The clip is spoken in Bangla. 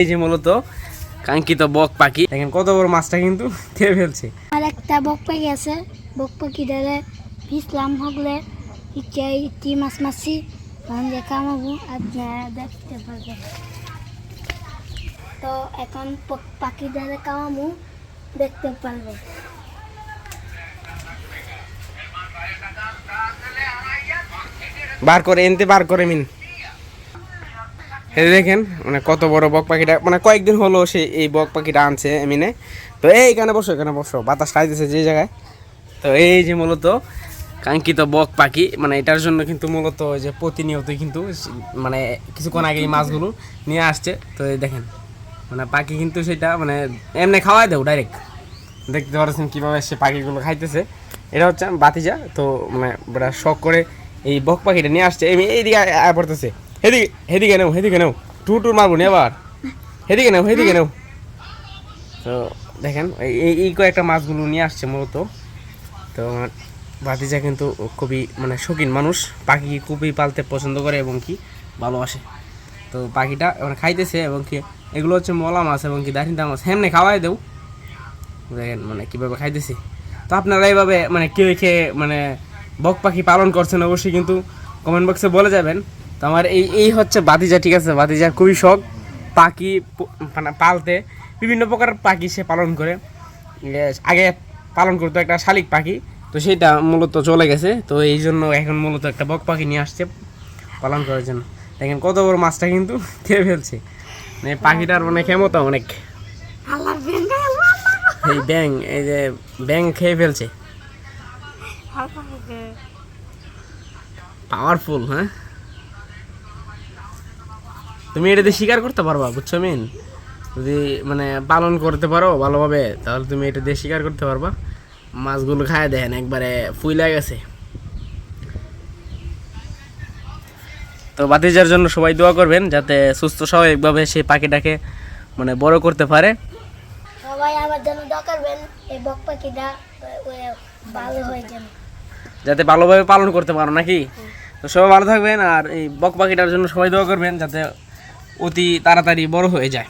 এই যে মূলত কাঙ্ক্ষিত বক পাখি দেখেন কত বড় মাছটা কিন্তু খেয়ে ফেলছে। আর একটা বক পাখি আছে, বক পাখি ধরে ইসলাম হগলে ইটি মাছ মাছি কামাবো আপনারা দেখতে পারবেন। তো এখন পাখি ধরে কামাবো দেখতে পারবেন। বার করে এনতে বার করে মিন দেখেন মানে কত বড় বক পাখিটা, মানে কয়েকদিন হলো সে এই বক পাখিটা আনছে এমিনে। তো এইখানে বসো, এখানে বসো, বাতাস খাইতেছে যে জায়গায়। তো এই যে মূলত কাঙ্ক্ষিত বক পাখি, মানে এটার জন্য কিন্তু মূলত ওই যে প্রতিনিয়তই কিন্তু মানে কিছুক্ষণ আগে এই মাছগুলো নিয়ে আসছে। তো এই দেখেন মানে পাখি কিন্তু সেটা মানে এমনি খাওয়াই দেও ডাইরেক্ট। দেখতে পাচ্ছেন কীভাবে সে পাখিগুলো খাইতেছে। এটা হচ্ছে বাতিজা। তো মানে ওরা শখ করে এই বক পাখিটা নিয়ে আসছে, এইদিকে পড়তেছে। হেদিকে নেও, হেদিকে নেও, টুর মারবো নি আবার, হেদিকে নেও, হেদিকে নেও। তো দেখেন এই কয়েকটা মাছগুলো নিয়ে আসছে মূলত। তো ভাতিজা কিন্তু খুবই মানে শৌখিন মানুষ, পাখি খুবই পালতে পছন্দ করে এবং কি ভালোবাসে। তো পাখিটা মানে খাইতেছে এবং কি এগুলো হচ্ছে মলা মাছ এবং কি দাঁড়িয়ে মাছ, হেমনে খাওয়াই দেও। দেখেন মানে কীভাবে খাইতেছি। তো আপনারা এইভাবে মানে কেউ খেয়ে মানে বক পাখি পালন করছেন অবশ্যই কিন্তু কমেন্ট বক্সে বলে যাবেন। তো আমার এই হচ্ছে ভাতিজা, ঠিক আছে? ভাতিজার খুবই শখ পাখি মানে পালতে, বিভিন্ন প্রকার পাখি সে পালন করে। আগে পালন করতো একটা শালিক পাখি, তো সেটা মূলত চলে গেছে। তো এই জন্য এখন মূলত একটা বক পাখি নিয়ে আসছে পালন করার জন্য। দেখেন কত বড় মাছটা কিন্তু খেয়ে ফেলছে। মানে পাখিটার মানে ক্ষমতা অনেক। এই ব্যাং, এই যে ব্যাং খেয়ে ফেলছে, পাওয়ারফুল। হ্যাঁ, তুমি এটাতে শিকার করতে পারবা, বুঝছো মেন? যদি মানে পালন করতে পারো ভালোভাবে তাহলে তুমি এটা দিয়ে শিকার করতে পারবা। মাছগুলো খায় দেখেন একবারে ফুইলা গেছে। তো ভাতিজার জন্য সবাই দোয়া করবেন যাতে সুস্থ স্বাভাবিকভাবে সেই পাখিটাকে মানে বড় করতে পারে। সবাই আমার জন্য দোয়া করবেন এই বক পাখিটা ভালো হয়ে যাবে, যাতে ভালোভাবে পালন করতে পারো নাকি। তো সবাই ভালো থাকবেন, আর এই বক পাখিটার জন্য সবাই দোয়া করবেন যাতে অতি তাড়াতাড়ি বড় হয়ে যায়।